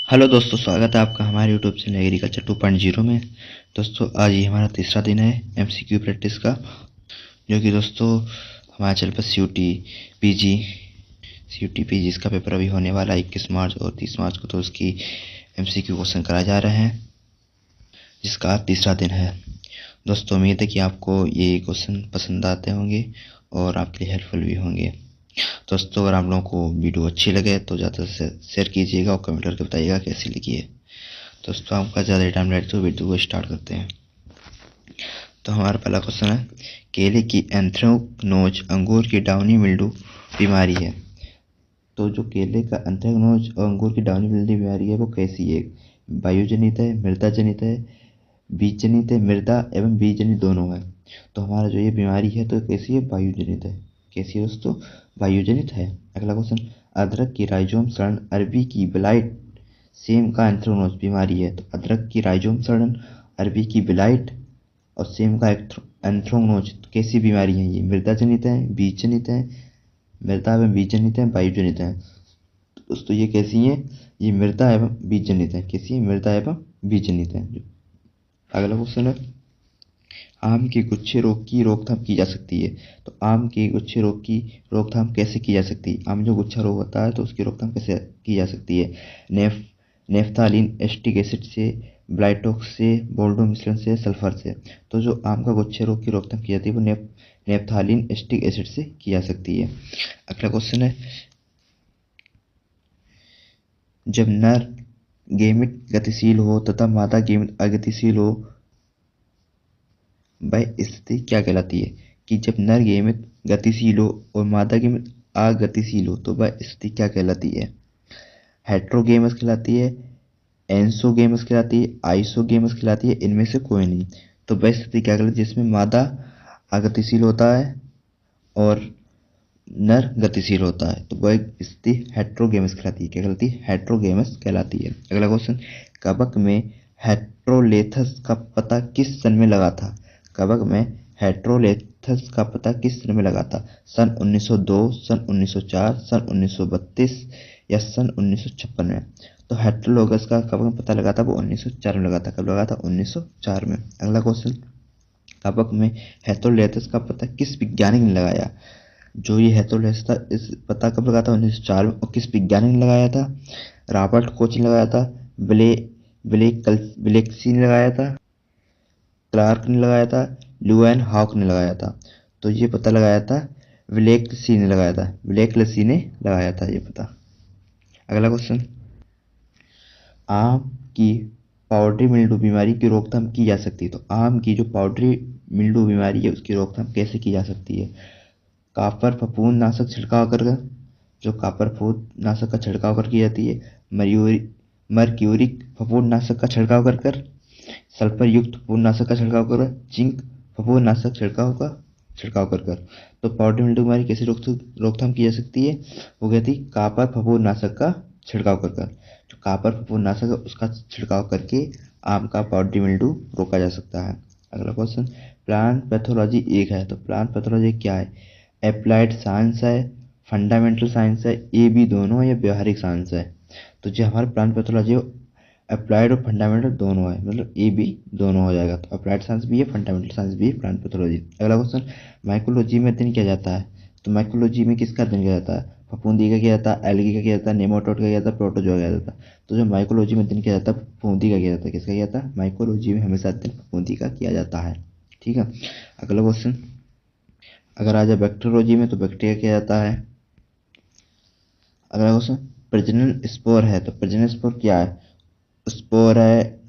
Hello दोस्तों, स्वागत है आपका हमारे यूट्यूब चैनल एग्रीकल्चर 2.0 में। दोस्तों आज ये हमारा तीसरा दिन है एमसीक्यू प्रैक्टिस का, जो कि दोस्तों हमारे चैनल पर सी यू टी पी जी इसका पेपर अभी होने वाला है 21 मार्च और 30 मार्च को। तो उसकी एमसीक्यू क्वेश्चन कराए जा रहे हैं, जिसका आज तीसरा दिन है। दोस्तों उम्मीद है कि आपको ये क्वेश्चन पसंद आते होंगे और आपके लिए हेल्पफुल भी होंगे। दोस्तों अगर आप लोगों को वीडियो अच्छी लगे तो ज़्यादा से शेयर कीजिएगा और कमेंट करके बताइएगा कैसी लगी है। दोस्तों आपका ज़्यादा टाइम लेते तो वीडियो को स्टार्ट करते हैं। तो हमारा पहला क्वेश्चन है, केले की एंथ्रेक्नोज अंगूर की डाउनी मिल्ड्यू बीमारी है। तो जो केले का एंथ्रेक्नोज और अंगूर की डाउनी मिल्ड्यू बीमारी है वो कैसी है? वायुजनित है, मृदा जनित है, बीज जनित है, मृदा एवं बीज जनित दोनों है। तो हमारा जो ये बीमारी है तो कैसी है? वायुजनित है। कैसी है दोस्तों? वायुजनित है। अगला क्वेश्चन, अदरक की राइजोम सड़न अरबी की ब्लाइट सेम का एंथ्रेक्नोज बीमारी है। तो अदरक की राइजोम सड़न, अरबी की ब्लाइट और सेम का एंथ्रेक्नोज कैसी बीमारी है? ये मृदा जनित है, बीज जनित है, मृदा एवं बीज जनित है, वायु जनित है। तो दोस्तों ये कैसी है? ये मृदा एवं बीज जनित है। कैसी है? मृदा एवं बीज जनित है। अगला क्वेश्चन है, आम के गुच्छे रोग की रोकथाम की जा सकती है। तो आम के गुच्छे रोग की रोकथाम कैसे की जा सकती है? आम जो गुच्छा रोग होता है तो उसकी रोकथाम कैसे की जा सकती है? नेफ्थालीन एस्टिक एसिड से, ब्लाइटोक्स से, बोल्डो मिश्रण से, सल्फर से। तो जो आम का गुच्छे रोग की रोकथाम की जाती है वो नेफ्थालीन एस्टिक एसिड से की जा सकती है। अगला क्वेश्चन है, जब नर गेमिट गतिशील हो तथा मादा गेमिट अगतिशील हो वह स्थिति क्या कहलाती है? कि जब नर गेमित गतिशील हो और मादा गेमित अगतिशील हो तो वह स्थिति क्या कहलाती है? हेट्रोगेमस कहलाती है, एंसोगेमस कहलाती है, आइसोगेमस कहलाती है, इनमें से कोई नहीं। तो वह स्थिति क्या कहलाती है जिसमें मादा अगतिशील होता है और नर गतिशील होता है? तो वह स्थिति हेट्रोगेमस कहलाती है। क्या कहलाती है? हेट्रोगेमस कहलाती है। अगला क्वेश्चन, कवक में हेट्रोलेथस का पता किस सन में लगा था? कवक में हेट्रोलेथस का पता किस सन में लगा था? सन 1902, सन 1904, सन 1932 या सन 1956 में? तो हेट्रोलोगस का कवक में पता लगा था वो 1904 में लगा था। कब लगा था? 1904 में। अगला क्वेश्चन, कवक में हेट्रोलेथस का पता किस वैज्ञानिक ने लगाया? जो ये हेट्रोलेथस था इस पता कब लगा था? 1904 में। और किस वैज्ञानिक ने लगाया था? रॉबर्ट कोच ने लगाया था, ब्ले ब्लेक्सी ने लगाया था, क्लार्क ने लगाया था, ल्यूएन हॉक ने लगाया था? तो ये पता लगाया था ब्लेक्सी ने लगाया था। ब्लेक्सी ने लगाया था ये पता। अगला क्वेश्चन, आम की पाउडरी मिल्ड्यू बीमारी की रोकथाम की जा सकती है। तो आम की जो पाउडरी मिल्ड्यू बीमारी है उसकी रोकथाम कैसे की जा सकती है? कापर फफूंद नाशक छिड़काव कर, जो कापर फफूंद नाशक का छिड़काव कर की जाती है, मर्क्यूरिक फफूंद नाशक का छिड़काव कर, सल्फर युक्त फफूंदनाशक का छिड़काव कर, जिंक फफूंदनाशक छिड़काव कर। तो पाउडर मिल्ड्यू बीमारी कैसे रोकथाम की जा सकती है? वो कहती कापर फफूंदनाशक का छिड़काव कर। जो कापर फफूंदनाशक है उसका छिड़काव करके आम का पाउडर मिल्ड्यू रोका जा सकता है। अगला क्वेश्चन, प्लांट पैथोलॉजी एक है। तो प्लांट पैथोलॉजी क्या है? अप्लाइड साइंस है, फंडामेंटल साइंस है, ए बी दोनों है या व्यवहारिक साइंस है? तो जो हमारा प्लांट पैथोलॉजी है अप्लाइड और फंडामेंटल दोनों है, मतलब ए बी दोनों हो जाएगा। तो अप्लाइड साइंस भी है, फंडामेंटल साइंस भी है, प्लांट पैथोलॉजी। अगला क्वेश्चन, माइकोलॉजी में अध्ययन किया जाता है। तो माइकोलॉजी में किसका अध्ययन किया जाता है? फफूंदी का किया जाता है, एल्गी का किया जाता है, नेमाटोड का किया जाता है, प्रोटोजोआ का किया जाता है? तो जो माइकोलॉजी में अध्ययन किया जाता है फफूंदी का किया जाता है। किसका किया जाता है? माइकोलॉजी में हमेशा अध्ययन फफूंदी का किया जाता है। ठीक है। अगला क्वेश्चन, अगर आ जाए बैक्टीरियोलॉजी में तो बैक्टीरिया किया जाता है। अगला क्वेश्चन, प्रजनन स्पोर है। तो प्रजनन स्पोर क्या है? स्पोर है,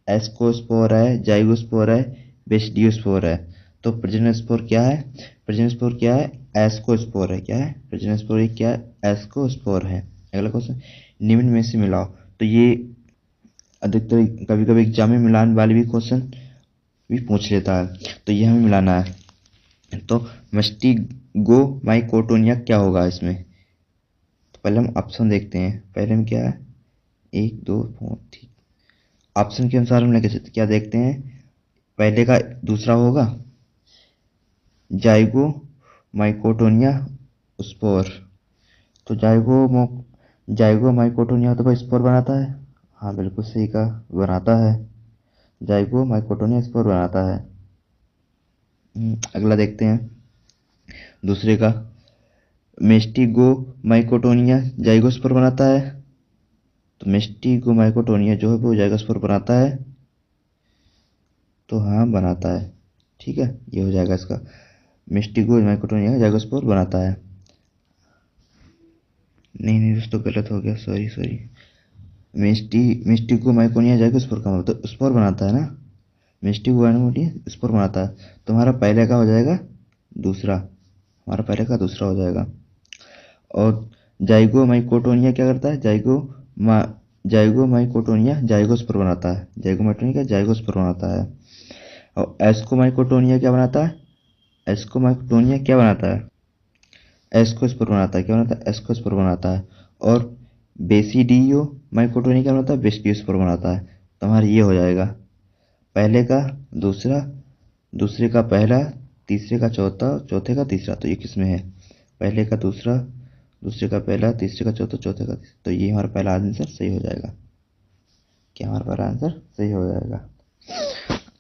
एस्कोस्पोर है, जाइगोस्पोर है, बेसिडियोस्पोर है? तो प्रजनन स्पोर क्या है? प्रजनन स्पोर क्या है? एस्कोस्पोर है। क्या है? प्रजनन स्पोर क्या है? एस्कोस्पोर है। अगला क्वेश्चन, निम्न में से मिलाओ। तो ये अधिकतर कभी कभी एग्जाम में मिलान वाले भी क्वेश्चन भी पूछ लेता है, तो ये हमें मिलाना है। तो मस्टिगोमाइकोटोनिया क्या होगा इसमें? तो पहले हम ऑप्शन देखते हैं। पहले हम क्या है, 1 2 ठीक। ऑप्शन के अनुसार हम लेके क्या देखते हैं? पहले का दूसरा होगा जाइगो माइकोटोनिया स्पोर। तो जाइगो माइकोटोनिया तो भाई स्पोर बनाता है, हाँ बिल्कुल सही कहा, बनाता है। जाइगो माइकोटोनिया स्पोर बनाता है। अगला देखते हैं दूसरे का। मेस्टिगो माइकोटोनिया जाइगोस्पोर बनाता है। तो मेस्टिगो माइकोटोनिया जो है वो जाइगोस्पोर बनाता है। तो हाँ बनाता है। ठीक है, ये हो जाएगा इसका। मेस्टिगो माइकोटोनिया जाइगोस्पोर बनाता है। नहीं नहीं दोस्तों, गलत हो गया, सॉरी सॉरी। मिस्टिको माइकोनिया जाके स्पोर का मतलब तो स्पोर बनाता है ना। मिस्टिको माइकोनिया स्पोर बनाता है। तो हमारा पहले का हो जाएगा दूसरा, हमारा पहले का दूसरा हो जाएगा। और जाइगो माइकोटोनिया क्या करता है, मा जाइगो माइकोटोनिया जाइगोस्पोर बनाता है। जाइगो माइकोटोनिया जाइगोस्पोर बनाता है। और एस्को माइकोटोनिया क्या बनाता है, एस्को माइकोटोनिया क्या बनाता है, एस्कोस्पोर बनाता है। क्या बनाता है, एस्कोस्पोर बनाता है। और बेसिडियो माइकोटोनिया क्या बनाता है, बेसिडियोस्पोर बनाता है। तो हमारा ये हो जाएगा पहले का दूसरा, दूसरे का पहला, तीसरे का चौथा, चौथे का तीसरा। तो ये किस में है, पहले का दूसरा, दूसरे का पहला, तीसरे का चौथा, चौथे का तीसरा। तो ये हमारा पहला आंसर सही हो जाएगा। क्या हमारा पहला आंसर सही हो जाएगा।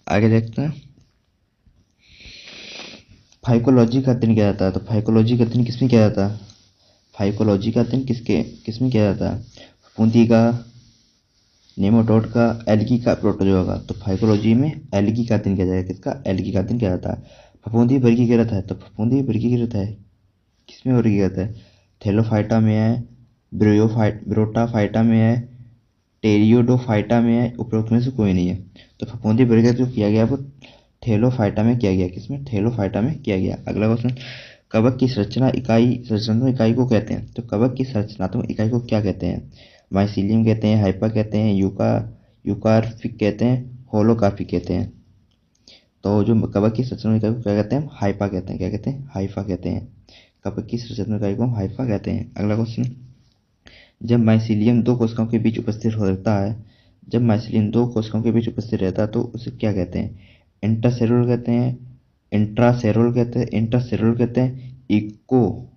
आगे देखते हैं। फाइकोलॉजी का अध्ययन किया जाता है। तो फाइकोलॉजी का अध्ययन किसमें किया जाता है, फाइकोलॉजी का अध्ययन किसमें किया जाता है, फफूंदी का, नेमाटोड का, एल्गी का, प्रोटोजोआ का। तो फाइकोलॉजी में एल्गी का अध्ययन किया जाएगा। किसका, एल्गी का अध्ययन किया जाता है। फफूंदी वर्गीकृत है। तो फफूंदी वर्गीकृत है किसमें वर्गीकृत है, थेलोफाइटा में है, ब्रोटाफाइटा में है, टेरियोडोफाइटा में है, उपरोक्त में से कोई नहीं है। तो फफूंदी वर्गीकृत जो किया गया वो थेलोफाइटा में किया गया। किसमें, थेलोफाइटा में किया गया। अगला क्वेश्चन, कवक की संरचनात्मक इकाई को कहते हैं। तो कवक की संरचनात्मक इकाई को क्या कहते हैं, माइसीलियम कहते हैं, हाइपा कहते हैं, यूकार्पिक कहते हैं, होलोकार्पिक कहते हैं। तो जो कवक की संरचनात्मक इकाई को क्या कहते हैं, हाइपा कहते हैं। क्या कहते हैं, हाइफा कहते हैं। कवक की संरचनात्मक इकाई को हम हाइफा कहते हैं। अगला क्वेश्चन, जब माइसीलियम दो कोशिकाओं के बीच उपस्थित होता है, जब माइसीलियम दो कोशिकाओं के बीच उपस्थित रहता है तो उसे क्या कहते हैं, इंटरसेलुलर कहते हैं, इंट्रासेलुलर कहते हैं, इंटरसेलुलर कहते हैं, इको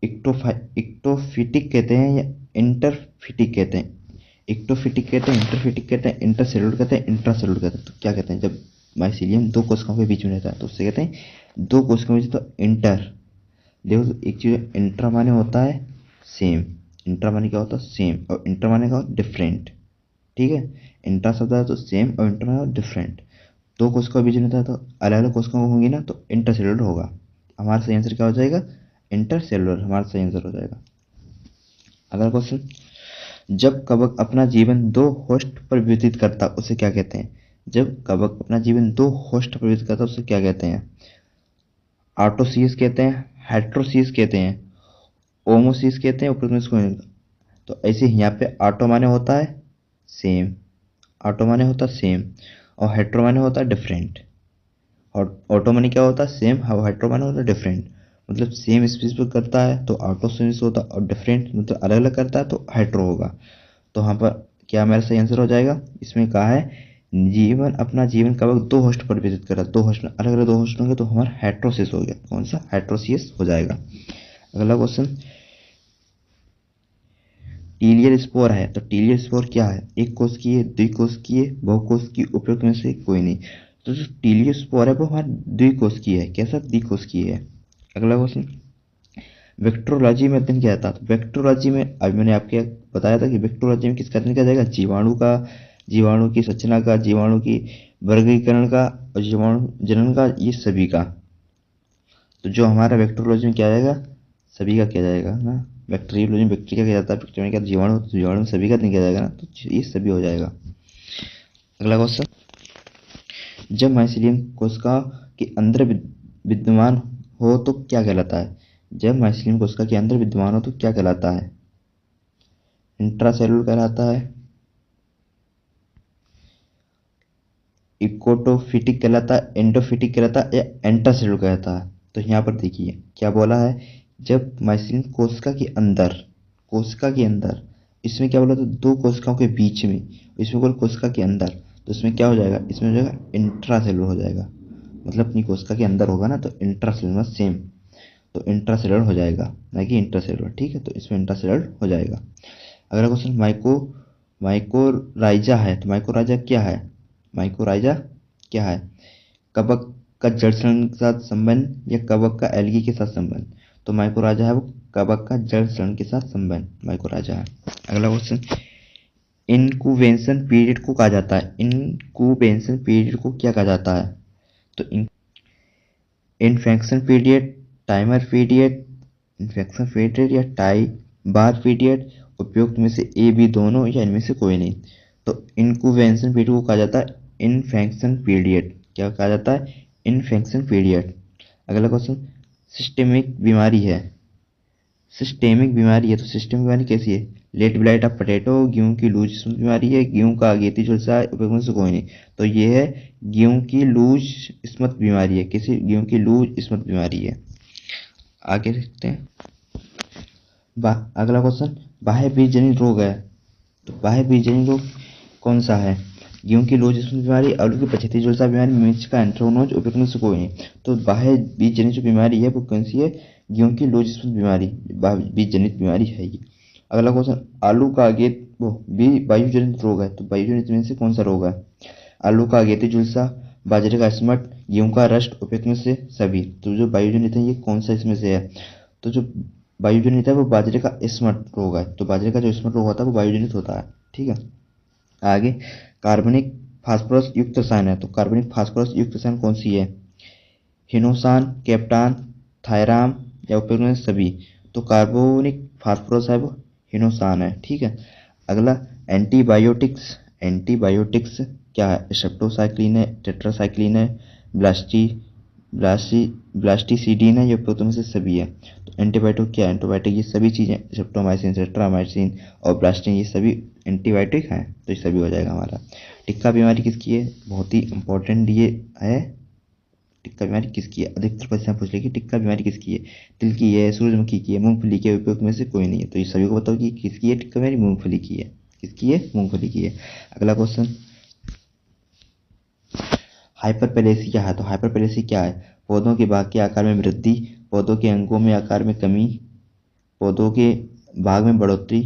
इक्टोफिटिक कहते हैं, या इंटरफिटिक कहते हैं। इक्टोफिटिक कहते हैं, इंटरफिटिक कहते हैं, इंटरसेलुलर कहते हैं, इंट्रासेलुलर कहते हैं। तो क्या कहते हैं, जब माइसीलियम दो कोशिकाओं के बीच में रहता है तो उससे कहते हैं दो कोशिकाओं के बीच। तो इंटर, देखो तो एक चीज इंट्रा माने होता है सेम, इंट्रा माने क्या होता है सेम, और इंटर माने क्या होता है डिफरेंट। ठीक है, इंट्रा शब्द है तो सेम, और इंटर माने डिफरेंट। दो कोशिकाओं के बीच में रहता है तो अलग अलग कोशिकाओं होंगी ना, तो इंटरसेलुलर होगा। हमारा सही आंसर क्या हो जाएगा, इंटरसेलुलर हमारा सही आंसर हो जाएगा। अगला क्वेश्चन, जब कवक अपना जीवन दो होस्ट पर व्यतीत करता उसे क्या कहते हैं। जब कवक अपना जीवन दो होस्ट पर व्यतीत करता उसे क्या कहते हैं, ऑटोसिस कहते हैं, हेट्रोसिस कहते हैं, ओमोसिस कहते हैं, उपरोक्त में से कोई नहीं। तो ऐसे ही यहाँ पे ऑटो माने होता है सेम, ऑटो माने होता है सेम, और हेट्रो माने होता है डिफरेंट। और ऑटो माने क्या होता है सेम, हेट्रो माने होता है डिफरेंट। मतलब सेम स्पीस पर करता है तो ऑटो सिस होता है, और डिफरेंट मतलब अलग अलग करता है तो हेट्रो होगा। तो यहाँ पर क्या हमारा सही आंसर हो जाएगा, इसमें कहा है जीवन अपना जीवन कवक दो होस्ट पर व्यतीत करा, दो होस्ट में अलग अलग दो होस्ट होंगे तो हमारा हेट्रोसिस हो गया। कौन सा, हेट्रोसिस हो जाएगा। अगला क्वेश्चन, टीलियर स्पोर है। तो टीलियर स्पोर क्या है, एक कोशिकीय, द्विकोशिकीय, बहुकोशिकीय, उपयुक्त में से कोई नहीं। तो जो टीलियर स्पोर है वो हमारा द्विकोशिकीय है। कैसा, द्विकोशिकीय है। अगला क्वेश्चन, वेक्टरोलॉजी में अध्ययन किया जाता है। तो वेक्टरोलॉजी में अभी मैंने आपके बताया था कि वेक्टरोलॉजी में किसका अध्ययन किया जाएगा, जीवाणु का, जीवाणु की संरचना का, जीवाणु की वर्गीकरण का, और जीवाणु जनन का, ये सभी का। तो जो हमारा वेक्टरोलॉजी में किया जाएगा, सभी का किया जाएगा ना। बैक्टीरियोलॉजी में बैक्टीरिया किया जाता है, बैक्टीरिया में क्या जीवाणु, तो जीवाणु में सभी का नहीं किया जाएगा ना, तो ये सभी हो जाएगा। अगला क्वेश्चन, जब माइसीलियम कोशिका के अंदर विद्यमान हो तो क्या कहलाता है। जब माइसीलियम कोशिका के अंदर विद्यमान हो तो क्या कहलाता है, इंट्रासेलुलर कहलाता है, इकोटोफिटिक कहलाता है, एंडोफिटिक कहलाता है, या एंटासेलुलर कहलाता है। तो यहाँ पर देखिए क्या बोला है, जब माइसीलियम कोशिका के अंदर, कोशिका के अंदर, इसमें क्या बोला था दो कोशिकाओं के बीच में, इसमें बोला कोशिका के अंदर। तो इसमें क्या हो जाएगा, इसमें हो जाएगा इंट्रासेलुलर हो जाएगा। मतलब अपनी कोशिका के अंदर होगा ना तो इंट्रासेलुलर सेम, तो इंट्रासेलुलर हो जाएगा ना कि इंट्रासेलुलर। ठीक है, तो इसमें इंट्रासेलुलर हो जाएगा। अगला क्वेश्चन, माइकोराइजा है, तो माइकोराइजा क्या है? माइकोराइजा क्या है? कवक का जड़ सड़न के साथ संबंध या कवक का एल्गी के साथ संबंध? तो माइकोराइजा है वो कवक का जड़ सड़न के साथ संबंध माइकोराइजा है। अगला क्वेश्चन, इनक्यूबेशन पीरियड को कहा जाता है, इनक्यूबेशन पीरियड को क्या कहा जाता है? तो infection period, timer period, infection period या बार पीरियड, उपयुक्त में से ए बी दोनों या इनमें से कोई नहीं। तो इनक्यूबेशन पीरियड को कहा जाता है इन्फेक्शन पीरियड। क्या कहा जाता है? Infection period. अगला क्वेश्चन, सिस्टेमिक बीमारी है, सिस्टेमिक बीमारी है तो सिस्टेमिक बीमारी कैसी है? लेट ब्लाइट ऑफ पोटैटो, गेहूं की लूज बीमारी है, गेहूं का अगेती झुलसा है, उपयोग में से कोई नहीं। तो ये है गेहूं की लूज स्मथ बीमारी है, किसी गेहूं की लूज स्मथ बीमारी है। आगे देखते हैं। अगला क्वेश्चन, बाह्य बीज जनित रोग है, तो बाह्य बीज जनित रोग कौन सा है? गेहूं की लूज स्मथ बीमारी, आलू की पछेती झुलसा बीमारी, मिर्च का एंथ्रेक्नोज, उपयोग में से कोई नहीं। तो बाह्य बीज जनित जो बीमारी है वो कौन सी है? गेहूं की लूज स्मथ बीमारी बीज जनित बीमारी है ये। अगला क्वेश्चन, आलू का अगेत वो वायु जनित रोग है, तो वायु जनित में से कौन सा रोग है? आलू का अगेती झुलसा, बाजरे का स्मट, गेहूं का रस्ट, उपयुक्त में से सभी। तो जो वायु जनित है ये कौन सा इसमें से है? तो जो वायु जनित है वो बाजरे का स्मट रोग है, तो बाजरे का जो स्मट रोग होता है वो वायु जनित होता है। ठीक है। आगे, कार्बनिक फास्फोरस युक्त रसायन है, तो कार्बनिक फास्फोरस युक्त रसायन कौन सी है? हिनोसान, कैप्टान, थायराम या उपयोग में सभी। तो कार्बोनिक फास्फोरस है वो हिनोसान है। ठीक है। अगला, एंटीबायोटिक्स, एंटीबायोटिक्स क्या है? स्ट्रेप्टोसाइक्लिन है, टेट्रासाइक्लिन है, ब्लास्टी ब्लास्टी ब्लास्टिसिडीन है, ये उपयुक्त में से सभी है। तो एंटीबायोटिक क्या है? एंटीबायोटिक ये सभी चीजें, स्ट्रेप्टोमाइसिन, टेट्रामाइसिन और ब्लास्टिन, ये सभी एंटीबायोटिक हैं, तो ये सभी हो जाएगा हमारा। टिक्का बीमारी किसकी है? बहुत ही इंपॉर्टेंट ये है। टिक्का बीमारी किसकी है? अधिकतर परीक्षा पूछ लेगी टिक्का बीमारी किसकी है? तिल की है, सूरजमुखी की है, मूंगफली की है, उपयोग में से कोई नहीं है। तो ये सभी को बताओ कि किसकी है टिक्का बीमारी? मूंगफली की है। किसकी है? मूंगफली की है। अगला क्वेश्चन, हाइपरप्लेसिया है, तो हाइपरप्लेसिया क्या है? पौधों के भाग के आकार में वृद्धि, पौधों के अंगों में आकार में कमी, पौधों के भाग में बढ़ोतरी,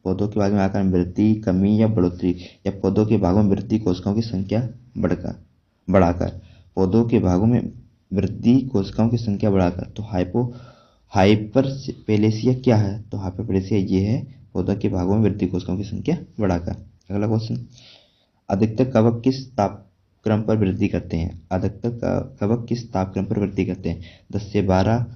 पौधों के भाग में आकार में वृद्धि, कमी या बढ़ोतरी, या पौधों के भागों में वृद्धि, कोशिकाओं की संख्या बढ़ाकर, पौधों के भागों में वृद्धि, कोशिकाओं की संख्या बढ़ाकर। तो हाइपरप्लेसिया क्या है? तो हाइपरप्लेसिया ये है पौधों के भागों में वृद्धि, कोशिकाओं की संख्या बढ़ाकर। अगला क्वेश्चन, अधिकतर कवक किस तापक्रम पर वृद्धि करते हैं? अधिकतर कवक किस तापक्रम पर वृद्धि करते हैं? 10 से 12,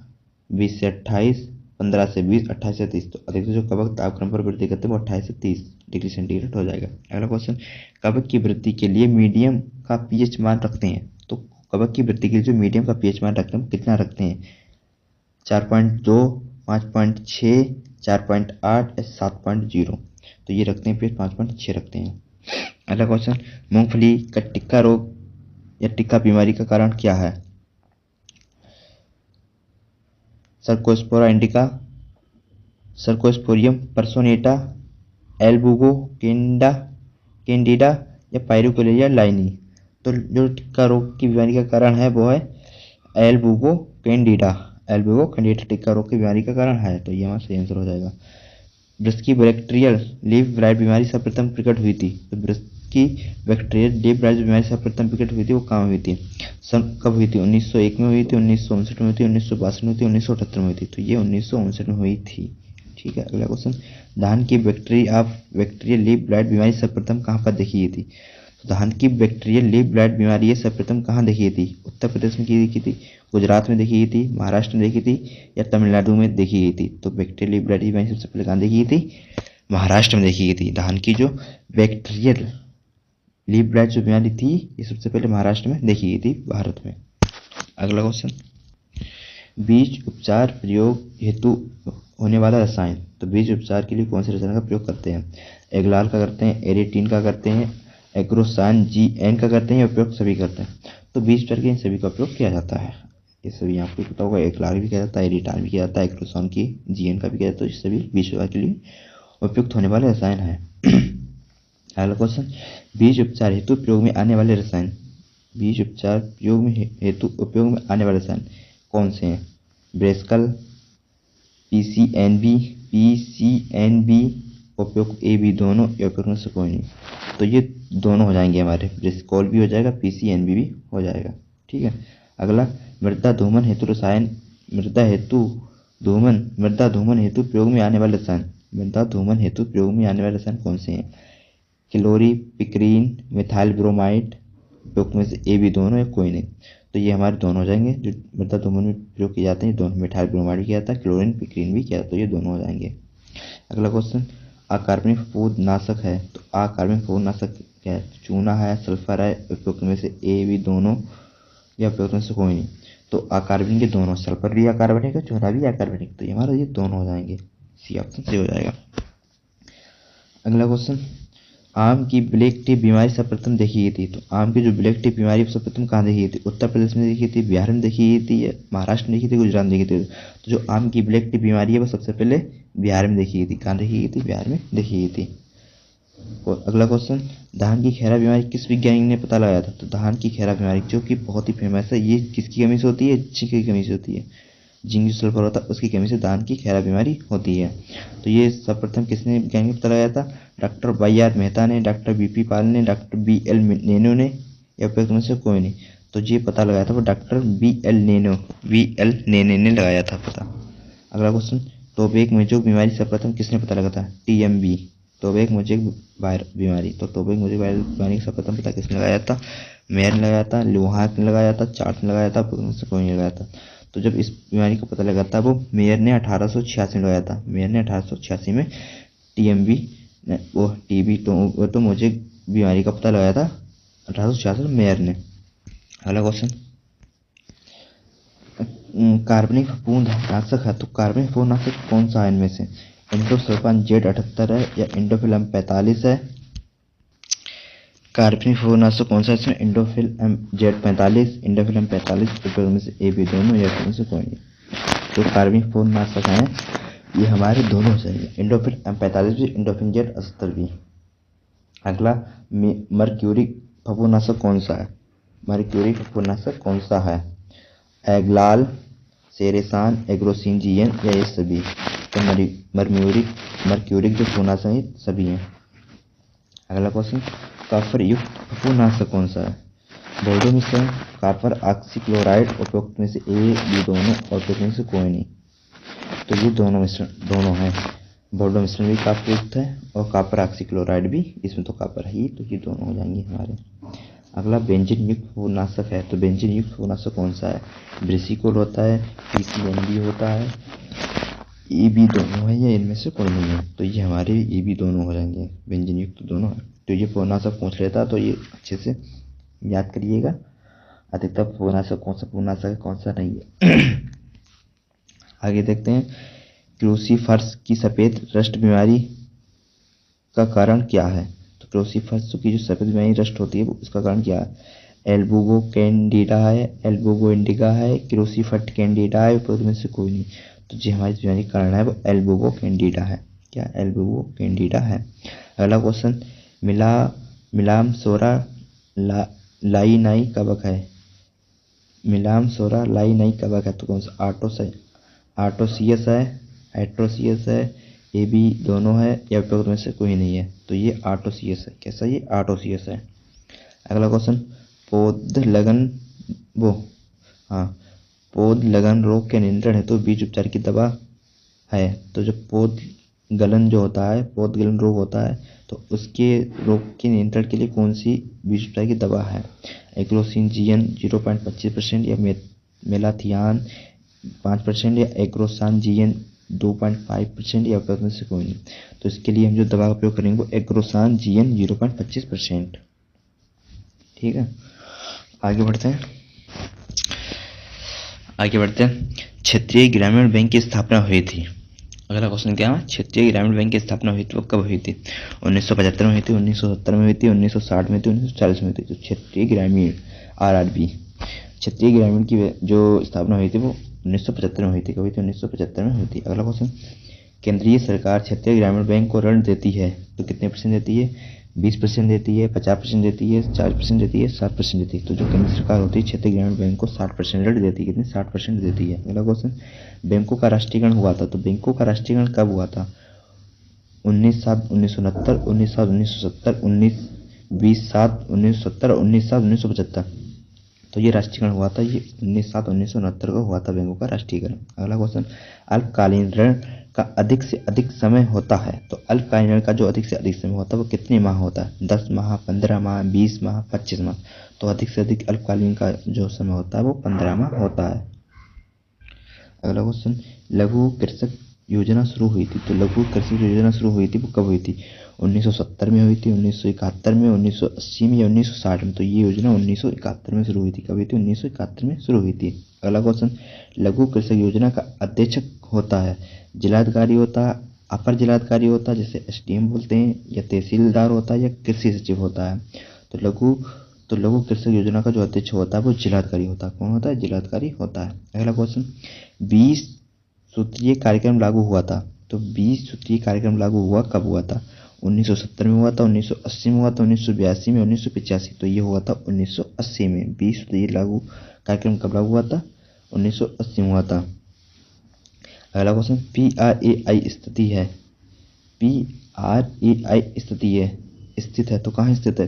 20 से 28, 15 से 20, 28 से 30। तो अधिकतर जो कवक तापक्रम पर वृद्धि करते हैं वो 28 से 30 डिग्री सेंटीग्रेड हो जाएगा। अगला क्वेश्चन, कवक की वृद्धि के लिए मीडियम का पीएच मान रखते हैं, तो कवक की वृद्धि के लिए जो मीडियम का पीएच मान रखते हैं कितना रखते हैं? 4.2, 5.6, 4.8 या 7.0। तो ये रखते हैं पीएच 5.6 रखते हैं। अगला क्वेश्चन, मूंगफली का टिक्का रोग या टिक्का बीमारी का कारण क्या है? सर्कोस्पोरा इंडिका, सर्कोस्पोरियम पर्सोनेटा, एल्बुगो कैंडिडा या पायरिकोलेरिया लाइनी। तो जो टिक्का रोग की बीमारी का कारण है वो है एल्बुगो कैंडिडा, एल्बुगो कैंडिडा टिक्का रोग की बीमारी का कारण है। तो ये हमारा सही आंसर हो जाएगा। वृश्चिक की बैक्टीरियल लीफ ब्लाइट बीमारी सर्वप्रथम प्रकट हुई थी, तो वृश्चिक की बैक्टीरियल लीफ ब्लाइट बीमारी सर्वप्रथम प्रकट हुई थी, वो कहाँ हुई थी? कब हुई थी? 1901 में हुई थी, 1959 में हुई थी, 1962 में हुई थी, 1978 में हुई थी। तो ये 1959 में हुई थी। ठीक है। अगला क्वेश्चन, धान की बैक्टीरियल लीफ ब्लाइट बीमारी सर्वप्रथम कहाँ पर देखी गई थी? तो धान की बैक्टीरियल लीफ ब्लाइट बीमारी ये सर्वप्रथम कहाँ देखी गई थी? उत्तर प्रदेश में देखी थी, गुजरात में देखी गई थी, महाराष्ट्र में देखी थी या तमिलनाडु में देखी गई थी? तो बैक्टीरियल लीफ ब्लाइट बीमारी सबसे पहले कहाँ देखी गई थी? महाराष्ट्र में देखी गई थी। धान की जो बैक्टीरियल लीफ ब्लाइट जो बीमारी थी ये सबसे पहले महाराष्ट्र में देखी गई थी, भारत में। अगला क्वेश्चन, बीज उपचार प्रयोग हेतु होने वाला रसायन, तो बीज उपचार के लिए कौन से रसायन का प्रयोग करते हैं? एग्लाल का करते हैं, एरेटीन का करते हैं, एग्रोसान GN का करते हैं, या उपयोग सभी करते हैं? तो बीज उपचार के इन सभी का उपयोग किया जाता है। ये सभी आपको पता होगा, एग्लाल भी किया जाता है, एरेटान भी किया जाता है, एग्रोसान की GN का भी किया जाता है। तो ये सभी बीज उपचार के लिए उपयुक्त होने वाले रसायन है। अगला क्वेश्चन, बीज उपचार हेतु प्रयोग में आने वाले रसायन, बीज उपचार हेतु उपयोग में आने वाले रसायन कौन से हैं? ब्रेस्कल, PCNB उपयुक्त ए बी दोनों या उपयुक्त में से कोई नहीं। तो ये दोनों हो जाएंगे हमारे, ब्रिस्कोल भी हो जाएगा, पीसीएनबी भी हो जाएगा। ठीक है। अगला, मृदा धूमन हेतु रसायन, मृदा धूमन हेतु प्रयोग में आने वाले रसायन, मृदा धूमन हेतु प्रयोग में आने वाले रसायन कौन से हैं? क्लोरीपिक्रीन, मिथाइल ब्रोमाइड, उपयुक्त में से ए बी दोनों या कोई नहीं। तो ये हमारे दोनों हो जाएंगे जो मृदा धूमन में प्रयोग किए जाते हैं, दोनों। मिथाइल ब्रोमाइड भी किया जाता है, क्लोरीन पिक्रीन भी किया जाता है, तो ये दोनों हो जाएंगे। अगला क्वेश्चन, अकार्बनिक फफूंदनाशक है, तो अकार्बनिक फफूंदनाशक क्या है? चूना है, सल्फर है, उपयुक्त में से ए बी दोनों या उपयुक्त में से कोई नहीं। तो अकार्बनिक के दोनों, सल्फर भी अकार्बनिक है, चूना भी अकार्बनिक, तो ये हमारा ये दोनों हो जाएंगे, सी ऑप्शन सही हो जाएगा। अगला क्वेश्चन, आम की ब्लैक टिप बीमारी सर्वप्रथम देखी गई थी, तो आम की जो ब्लैक टिप बीमारी सर्वप्रथम कहाँ देखी गई थी? उत्तर प्रदेश में देखी थी, बिहार में देखी गई थी, महाराष्ट्र में देखी थी, गुजरात में देखी थी। तो जो आम की ब्लैक टिप बीमारी है वो सबसे पहले बिहार में देखी गई थी। कहाँ देखी गई थी? बिहार में देखी गई थी। और अगला क्वेश्चन, धान की खैरा बीमारी किस वैज्ञानिक ने पता लगाया था? तो धान की खैरा बीमारी जो कि बहुत ही फेमस है, ये किसकी कमी से होती है? जिंक की कमी से होती है। जिंक जो सल्फर होता है उसकी कमी से धान की खैरा बीमारी होती है। तो ये सर्वप्रथम किसने वैज्ञानिक पता लगाया था? डॉक्टर वाई आर मेहता ने, डॉक्टर बीपी पाल ने, डॉक्टर बी एल नेनो ने, या उपयुक्त में से कोई नहीं। तो ये पता लगाया था वो डॉक्टर बी एल नेने ने लगाया था पता। अगला क्वेश्चन, टोबैक मोज़ेक बीमारी सर्वप्रथम किसने पता लगाया था? टीएमबी, टोबैक मोज़ेक बीमारी। तो टोबैक मोज़ेक बीमारी का सर्वप्रथम पता किसने लगाया था? मेयर ने लगाया था, लुहाक ने लगाया था, चार्ट ने लगाया था, उपयुक्त में से कोई नहीं लगाया था। तो जब इस बीमारी का पता लगा था वो मेयर ने 1886 में लगाया था। मेयर ने 1886 में टीएमबी वो टीबी तो मुझे बीमारी का पता लगाया था 1886 में मेयर ने। अगला क्वेश्चन, कार्बनिक फफूंदनाशक है, तो कार्बनिक फफूंदनाशक कौन सा है इनमें से? इंडोसल्फान Z78 है या इंडोफिल M45 है? कार्बनिक फफूंदनाशक कौन सा है इसमें? इंडोफिल Z45, इंडोफिल M45, उपयुक्त में से ए बी दोनों या उपयुक्त में से कोई नहीं। जो कार्बनिक फफूंदनाशक हैं ये हमारे दोनों से हैं, इंडोफिल M45 भी, इंडोफिल Z78 भी। अगला, मर्क्यूरिक फफूंदनाशक कौन सा है? मर्क्यूरिक फफूंदनाशक कौन सा है? एग्लाल, सेरेसान, एग्रोसिनजियन या ये सभी? तो मर्क्यूरिक जो फफूंदनाशक है सभी हैं। अगला क्वेश्चन, काफर युक्त फफूंदनाशक कौन सा है? बोर्डो मिश्रण, कापर ऑक्सीक्लोराइड, उपयुक्त में से ए बी दोनों और उपयुक्त में से कोई नहीं। तो ये दोनों मिश्रण दोनों हैं, बोर्डो मिश्रण भी काफर युक्त है और कापर ऑक्सीक्लोराइड भी, इसमें तो कापर है ही, तो ये दोनों हो जाएंगे हमारे। अगला, बेंजीन युक्त फफूंदनाशक है, तो बेंजीन युक्त फफूंदनाशक कौन सा है? ब्रिसिकोल होता है, पीसीएनबी होता है, ए बी दोनों है या इनमें से कोई नहीं है? तो ये हमारे ए बी दोनों हो जाएंगे, बेंजीन युक्त दोनों है। तो ये फफूंदनाशक पूछ लेता तो ये अच्छे से याद करिएगा, अधिकतर फफूंदनाशक कौन सा फफूंदनाशक है कौन सा नहीं है। आगे देखते हैं, क्रूसीफर्स की सफेद रस्ट बीमारी का कारण क्या है? तो क्रूसीफर्स की जो सफेद बीमारी रस्ट होती है उसका कारण क्या है? एल्बुगो कैंडिडा है, एल्बुगो इंडिका है, क्रूसीफर्ट कैंडिडा है, उपयुक्त में से कोई नहीं। तो जो हमारी बीमारी का कारण है वो एल्बुगो कैंडिडा है। क्या? एल्बुगो कैंडिडा है। अगला क्वेश्चन, मिलाम सोरा लाइनाई कवक है, मिलाम सोरा लाइनाई कवक है, तो कौन सा? आर्टोसियस है, एट्रोसियस है, ये भी दोनों है या उपयुक्त में से कोई नहीं है? तो ये आर्टोसियस है। कैसा? ये आर्टोसियस है। अगला क्वेश्चन, पौध लगन रोग के नियंत्रण हेतु बीज उपचार की दवा है, तो जो पौध गलन रोग होता है तो उसके रोग के नियंत्रण के लिए कौन सी बीज उपचार की दवा है? एग्रोसिनजियन 0.25% या मेलाथियान 5% या एग्रोसानजियन 2.5% या उपयुक्त में से कोई नहीं। तो इसके लिए हम जो दवा का उपयोग करेंगे वो एग्रोसानजियन 0.25%। ठीक है, आगे बढ़ते हैं। क्षेत्रीय ग्रामीण बैंक की स्थापना हुई थी। अगला क्वेश्चन क्या है? क्षेत्रीय ग्रामीण बैंक की स्थापना हुई थी वो कब हुई थी? 1975 में हुई थी, 1970 में हुई थी, 1960 में हुई थी, 1940 में हुई थी। तो क्षेत्रीय ग्रामीण RRB, क्षेत्रीय ग्रामीण की जो स्थापना हुई थी वो 1975 में हुई थी। कभी थी? 1975 में हुई थी। अगला क्वेश्चन, केंद्रीय सरकार क्षेत्रीय ग्रामीण बैंक को ऋण देती है तो कितने % देती है? 20% देती है, 50% देती है, 40% देती है, 7% देती है। तो जो केंद्र सरकार होती है क्षेत्रीय ग्रामीण बैंक को 60% ऋण देती है। कितनी? 60% देती है। अगला क्वेश्चन, बैंकों का राष्ट्रीयकरण हुआ था, तो बैंकों का राष्ट्रीयकरण कब हुआ था? 19/7/1969, 19/7/1970, 19/20/7/1970 और 19/7/1975। तो ये राष्ट्रीयकरण हुआ था, ये 19/7/1969 को हुआ था बैंकों का राष्ट्रीयकरण। अगला क्वेश्चन, अल्पकालीन ऋण का अधिक से अधिक समय होता है। तो अल्पकालीन ऋण का जो अधिक से अधिक समय होता है वो कितने माह होता है? 10 माह, 15 माह, 20 माह, 25 माह। तो अधिक से अधिक अल्पकालीन का जो समय होता है वो 15 माह होता है। अगला क्वेश्चन, लघु कृषक योजना शुरू हुई थी। तो लघु कृषक योजना शुरू हुई थी वो कब हुई थी? 1970 में हुई थी, 1971 में, 1980 में या 1960 में? तो ये योजना 1971 में शुरू हुई थी। कब हुई थी? 1971 में शुरू हुई थी। अगला क्वेश्चन, लघु कृषक योजना का अध्यक्षक होता है जिलाधिकारी होता है, अपर जिलाधिकारी होता है जिसे एसडीएम बोलते हैं, या तहसीलदार होता है, या कृषि सचिव होता है? तो लघु कृषक योजना का जो अध्यक्ष होता है वो जिलाधिकारी होता है। कौन होता है? जिलाधिकारी होता है। अगला क्वेश्चन, 20 सूत्रीय कार्यक्रम लागू हुआ था। तो 20 सूत्रीय कार्यक्रम लागू हुआ कब हुआ था? 1970 में हुआ था, 1980 में हुआ था, 1982 में, 1985। तो ये हुआ था 1980 में। 20 सूत्रीय लागू कार्यक्रम कब लागू हुआ था? 1980 में हुआ था। अगला क्वेश्चन, PRAI स्थिति है, PRAI स्थिति है, स्थित है, तो कहाँ स्थित है?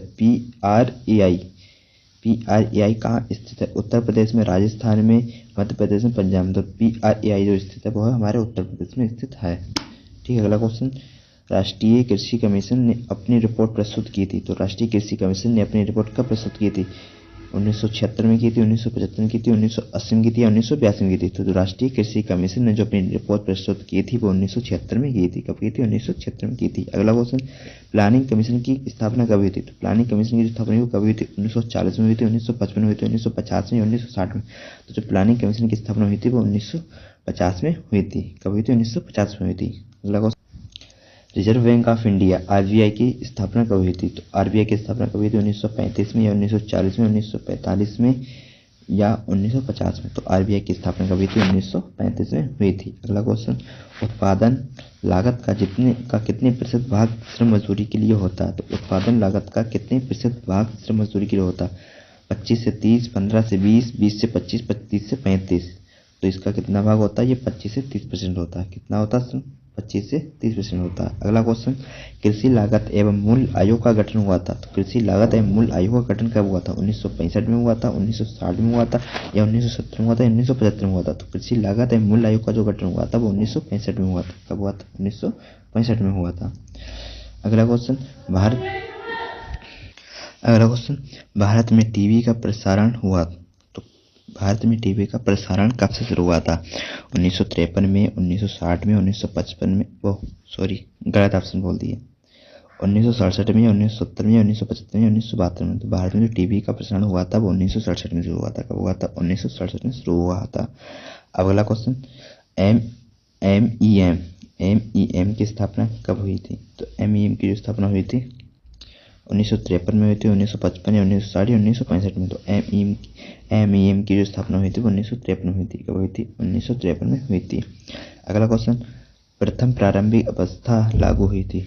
PRAI कहाँ स्थित है? उत्तर प्रदेश में, राजस्थान में, मध्य प्रदेश में, पंजाब में। तो PRAI जो स्थित है वो हमारे उत्तर प्रदेश में स्थित है। ठीक है। अगला क्वेश्चन, राष्ट्रीय कृषि कमीशन ने अपनी रिपोर्ट प्रस्तुत की थी। तो राष्ट्रीय कृषि कमीशन ने अपनी रिपोर्ट कब प्रस्तुत की थी? 1976 में की थी, 1975 में की थी, 1980 में की थी या 1982 में की थी? तो जो राष्ट्रीय कृषि कमीशन ने जो अपनी रिपोर्ट प्रस्तुत की थी वो 1976 में की थी। कब की थी? 1976 में की थी। अगला क्वेश्चन, प्लानिंग कमीशन की स्थापना कब हुई थी? तो प्लानिंग कमीशन की स्थापना कब हुई थी? 1940 में हुई थी, 1955 में हुई थी, 1950 में, 1960 में? तो जो प्लानिंग कमीशन की स्थापना हुई थी वो 1950 में हुई थी। कब हुई थी? 1950 में हुई थी। अगला question, reserve bank of India RBI की स्थापना कब हुई थी? तो आरबीआई की स्थापना कब हुई थी? 1935 में या 1940 में, 1945 में या 1950 में? तो आरबीआई की स्थापना कब हुई थी? 1935 में हुई थी। अगला क्वेश्चन, उत्पादन लागत का कितने प्रतिशत भाग श्रम मजदूरी के लिए होता है? तो उत्पादन लागत का कितने प्रतिशत भाग श्रम मजदूरी के लिए होता है? 25 से 30, 15 से 20, 20 से 25, 25 से 35। तो इसका कितना भाग होता है? ये 25 से 30% होता है। कितना होता है? 25 से 30% होता है। अगला क्वेश्चन, कृषि लागत एवं मूल्य आयोग का गठन हुआ था। तो कृषि लागत एवं मूल्य आयोग का गठन कब हुआ था? 1965 में हुआ था, 1960 में हुआ था, या 1970 में हुआ था, 1975 में हुआ था? तो कृषि लागत एवं मूल्य आयोग का जो गठन हुआ था वो 1965 में हुआ था। कब हुआ था? 1965 में हुआ था। अगला क्वेश्चन, भारत में टीवी का प्रसारण हुआ। तो भारत में टीवी का प्रसारण कब से शुरू हुआ था? 1953 में, 1960 में, 1955 में, गलत ऑप्शन बोल दिए। 1967 में, 1970 में, 1975 में, 1972 में? तो भारत में जो टीवी का प्रसारण हुआ था वो 1967 में शुरू हुआ था। कब हुआ था? 1967 में शुरू हुआ था। अगला क्वेश्चन, एमईएम की स्थापना कब हुई थी? तो एमईएम की जो स्थापना हुई थी 1953 में हुई थी, 1955 या 1960 या 1965 में? तो एमईएम की जो स्थापना हुई थी वो 1953 में हुई थी। कब हुई थी? 1953 में हुई थी। अगला क्वेश्चन, प्रथम प्रारंभिक अवस्था लागू हुई थी।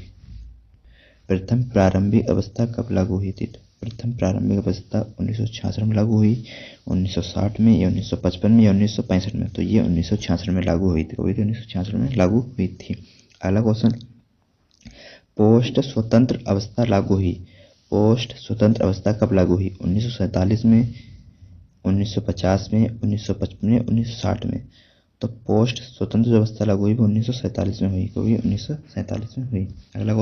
प्रथम प्रारंभिक अवस्था कब लागू हुई थी? तो प्रथम प्रारंभिक अवस्था 1966 में लागू हुई, 1960 में या 1955 में या 1965 में? तो ये 1966 में लागू हुई थी। कब हुई थी? 1966 में लागू हुई थी। अगला क्वेश्चन, पोस्ट स्वतंत्र अवस्था लागू हुई। पोस्ट स्वतंत्र अवस्था कब लागू हुई? 1947 में, 1950 में, 1955 में, 1960 में? तो पोस्ट स्वतंत्र जो अवस्था लागू हुई वो 1947 में हुई। कभी 1947 में हुई। अगला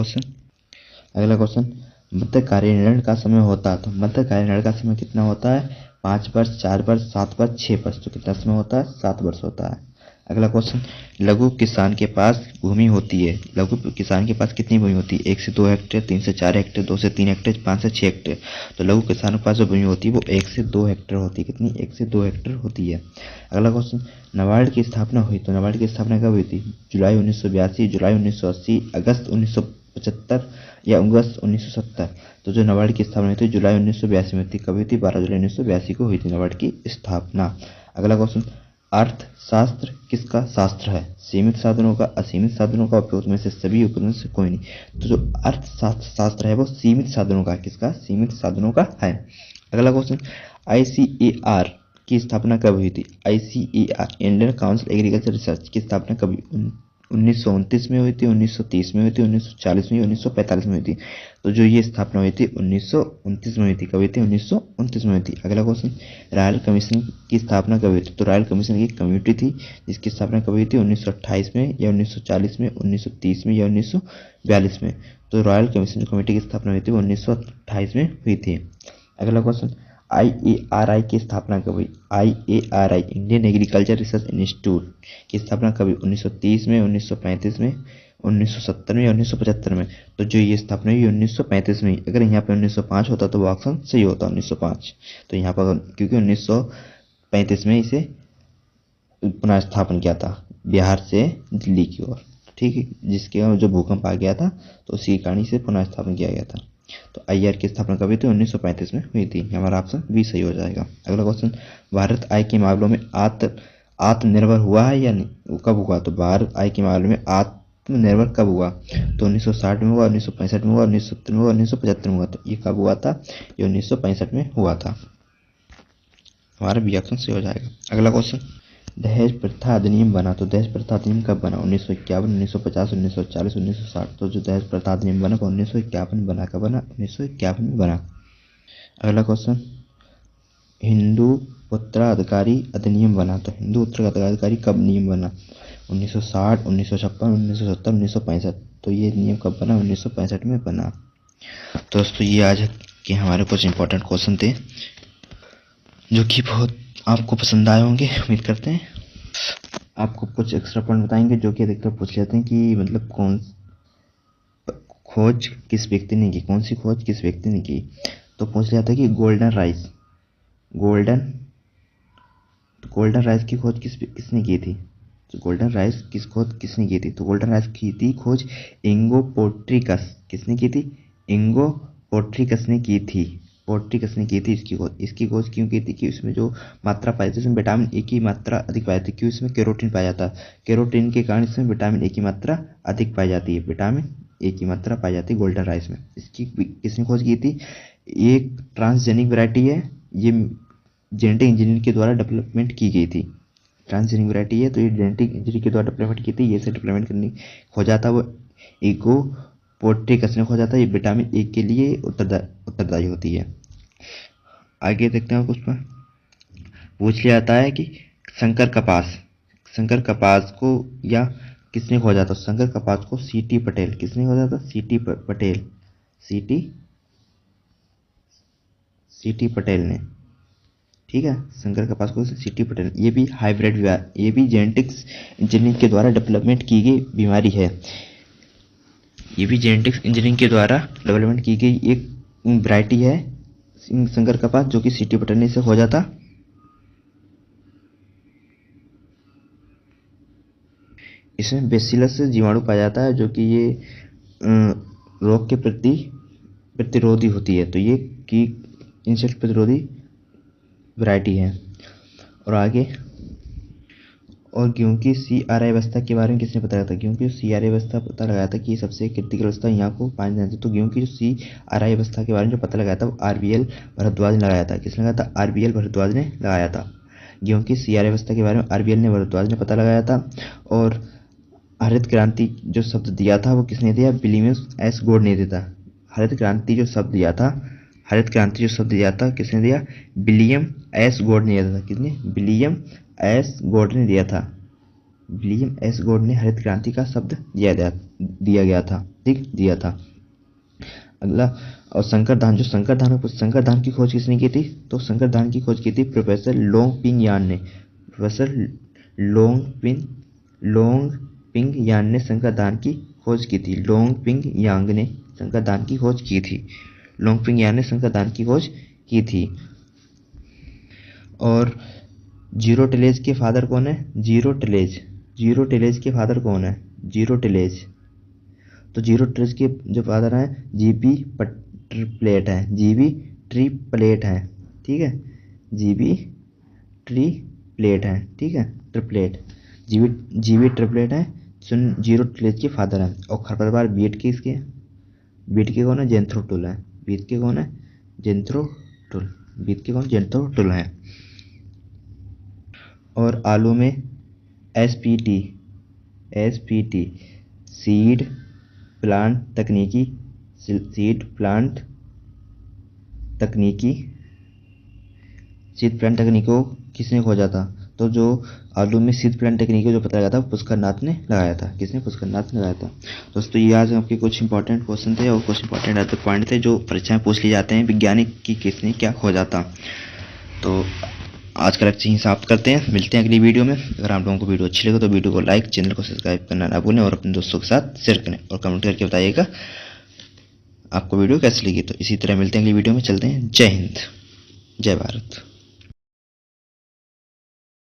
क्वेश्चन, मध्यकालीन ऋण का समय होता है। तो मध्यकालीन ऋण का समय कितना होता है? 5 वर्ष, 4 वर्ष, 7 वर्ष, 6 वर्ष? तो कितना समय होता है? 7 वर्ष होता है। अगला क्वेश्चन, लघु किसान के पास भूमि होती है। लघु किसान के पास कितनी भूमि होती है? 1 से 2 हेक्टेयर, 3 से 4 हेक्टेयर, 2 से 3 हेक्टेयर, 5 से 6 हेक्टेयर? तो लघु किसान के पास जो भूमि होती है वो 1 से 2 हेक्टेयर होती है। कितनी? 1 से 2 हेक्टेयर होती है। अगला क्वेश्चन, नाबार्ड की स्थापना हुई। तो नाबार्ड की स्थापना कब हुई थी? जुलाई 1982, जुलाई 1980, अगस्त 1975 या अगस्त 1970? तो जो नाबार्ड की स्थापना हुई थी जुलाई 1982 में थी। कब हुई थी? 12 जुलाई 1982 को हुई थी नाबार्ड की स्थापना। अगला क्वेश्चन, अर्थशास्त्र किसका शास्त्र है? सीमित साधनों का, असीमित साधनों का, उपयोग में से सभी, उपयोग में से कोई नहीं? तो जो अर्थशास्त्र है वो सीमित साधनों का, किसका? सीमित साधनों का है। अगला क्वेश्चन, आईसीएआर की स्थापना कब हुई थी? ICAR, Indian council agriculture research की स्थापना कब हुई? 1929 में हुई थी, 1930 में हुई थी, 1940 में, 1945 में हुई थी। तो जो ये स्थापना हुई थी 1929 में हुई थी। कब हुई थी? 1929 में हुई थी। अगला क्वेश्चन, रॉयल कमीशन की स्थापना कब हुई थी? तो रॉयल कमीशन एक कमेटी थी जिसकी स्थापना कब हुई थी? 1928 में या 1940 में, 1930 में या 1942 में? तो रॉयल कमीशन कमेटी की स्थापना हुई थी 1928 में हुई थी। अगला क्वेश्चन, IARI की स्थापना कब हुई? IARI Indian agriculture research institute की स्थापना कब हुई? 1930 में, 1935 में, 1970 में या 1975 में? तो जो ये स्थापना हुई 1935 में। अगर यहाँ पे 1905 होता तो वो ऑप्शन सही होता, 1905। तो यहाँ पर क्योंकि 1935 में इसे पुनः स्थापन किया था बिहार से दिल्ली की ओर, ठीक है, जिसके जो भूकंप आ गया था तो उसी कारण इसे पुनः स्थापन किया गया था। तो IR की स्थापना कब हुई थी? 1935 में हुई थी। हमारा ऑप्शन बी सही हो जाएगा। अगला क्वेश्चन, भारत आय के मामलों में आत्मनिर्भर हुआ है या नहीं? वो कब हुआ? तो भारत आय के मामले में आत्मनिर्भर कब हुआ? तो 1960 में हुआ, 1965 में हुआ, 1970 में हुआ, 1975 में हुआ। तो ये कब हुआ था? ये 1965 में हुआ था। हमारा बी ऑप्शन सही हो जाएगा। अगला क्वेश्चन, दहेज प्रथा अधिनियम बना। तो दहेज प्रथा अधिनियम कब बना? 1951, 1950, 1940, 1960। तो जो दहेज प्रथा अधिनियम बना वो 1951 बना। कब बना? 1951 में बना। अगला क्वेश्चन, हिंदू उत्तराधिकारी अधिनियम बना। तो हिंदू उत्तराधिकारी कब नियम बना? 1960, 1956, 1970, 1965। तो ये नियम कब बना? 1965 में बना। तो दोस्तों ये आज के हमारे कुछ इंपॉर्टेंट क्वेश्चन थे जो कि बहुत आपको पसंद आए होंगे, उम्मीद करते हैं। आपको कुछ एक्स्ट्रा पॉइंट बताएंगे जो कि अधिकतर पूछ लेते हैं कि मतलब खोज किस व्यक्ति ने की, कौन सी खोज किस व्यक्ति ने की। तो पूछ लिया था कि गोल्डन राइस की खोज किसने की थी? तो गोल्डन राइस किस खोज किसने की थी? तो गोल्डन राइस की थी खोज इंगो पोर्ट्रिकस। किसने की थी? इंगो पोर्ट्रिकस ने की थी। पोर्ट्रिकस ने की थी इसकी खोज क्यों की थी? कि उसमें जो मात्रा पाई थी उसमें विटामिन ए की मात्रा अधिक पाई थी। क्यों? इसमें केरोटीन पाया जाता है। केरोटीन के कारण इसमें विटामिन ए की मात्रा अधिक पाई जाती है। विटामिन ए की मात्रा पाई जाती है गोल्डन राइस में। इसकी किसने खोज की थी? एक ट्रांसजेनिक वैरायटी है, ये जेनेटिक इंजीनियरिंग के द्वारा डेवलपमेंट की गई थी। ट्रांसजेनिक वैरायटी है तो ये जेनेटिक इंजीनियरिंग के द्वारा डेवलपमेंट की थी। ये से डेवलपमेंट करने खोजा था वो ईगो पोर्ट्रिकस ने खोजा था। ये विटामिन ए के लिए उत्तरदायी होती है। आगे देखते हैं कुछ पर पूछ लिया जाता है कि शंकर कपास को या किसने खोजा था? शंकर कपास को सीटी पटेल। किसने खोजा था? सीटी पटेल। सीटी पटेल ने, ठीक है। शंकर कपास को सीटी पटेल। ये भी ये भी जेनेटिक्स इंजीनियरिंग के द्वारा डेवलपमेंट की गई बीमारी है। ये भी जेनेटिक्स इंजीनियरिंग के द्वारा डेवलपमेंट की गई एक वैरायटी है शंकर कपास, जो कि सीटी पटेल ने इसे खोजा था। इसमें बेसिलस जीवाणु पाया जाता है जो कि ये रोग के प्रति प्रतिरोधी होती है। तो ये की इंसेक्ट प्रतिरोधी वैरायटी है। और आगे, और गेहूं की CRI अवस्था के बारे में किसने पता लगाया था? गेहूं की CRI अवस्था पता लगाया था कि ये सबसे क्रिटिकल अवस्था यहाँ को पानी जाती है। तो गेहूं की जो CRI अवस्था के बारे में जो पता लगाया था वो RBL भरद्वाज ने लगाया था। किसने लगाया था? RBL भरद्वाज ने लगाया था। गेहूं की CRI अवस्था के बारे में RBL ने भरद्वाज ने पता लगाया था। और हरित क्रांति जो शब्द दिया था वो किसने दिया? विलियम एस गॉड ने दिया था। हरित क्रांति जो शब्द दिया था किसने दिया? विलियम एस गॉड ने दिया था। किसने? विलियम एस गॉड ने दिया था। विलियम एस गॉड ने हरित क्रांति का शब्द दिया गया था, ठीक, दिया था। अगला, और शंकर धान की खोज किसने की थी? तो शंकर धान की खोज की थी प्रोफेसर लोंग पिंग यान ने। प्रोफेसर लोंग पिंग यान ने शंकर धान की खोज की थी। लोंग पिंग यांग ने शंकर धान की खोज की थी। लोंग पिंग यान ने शंकर धान की खोज की थी। और जीरो टिलेज के फादर कौन है? जीरो टिलेज के फादर कौन है? Zero tillage. तो जीरो टिलेज के जो फादर हैं जीबी ट्रिपलेट हैं। जीबी ट्रिपलेट हैं, ठीक है। जीबी ट्रिपलेट हैं, ठीक है, ट्रिपलेट। जीबी ट्रिपलेट हैं जीरो टिलेज के फादर हैं। और खरपतवार बीट के इसके बीट के कौन है? जेंथ्रोटुल है। बीट के कौन है? जेंथ्रोटुल है। और आलू में SPT SPT सीड प्लांट तकनीकी, सीड प्लांट तकनीकी, सीड प्लांट तकनीक को किसने खोजा था? तो जो आलू में सीड प्लांट तकनीक को जो पता लगा था पुष्कर नाथ ने लगाया था। किसने? पुष्कर नाथ ने लगाया था। दोस्तों ये आज आपके कुछ इंपॉर्टेंट क्वेश्चन थे और कुछ इंपॉर्टेंट पॉइंट थे जो परीक्षा में पूछ लिए जाते हैं, वैज्ञानिक की किसने क्या खोजा था। तो आज का लेक्चर यहीं समाप्त करते हैं, मिलते हैं अगली वीडियो में। अगर आप लोगों को वीडियो अच्छी लगे तो वीडियो को लाइक, चैनल को सब्सक्राइब करना ना भूलें और अपने दोस्तों के साथ शेयर करें और कमेंट करके बताइएगा आपको वीडियो कैसी लगी। तो इसी तरह मिलते हैं अगली वीडियो में, चलते हैं। जय हिंद, जय भारत।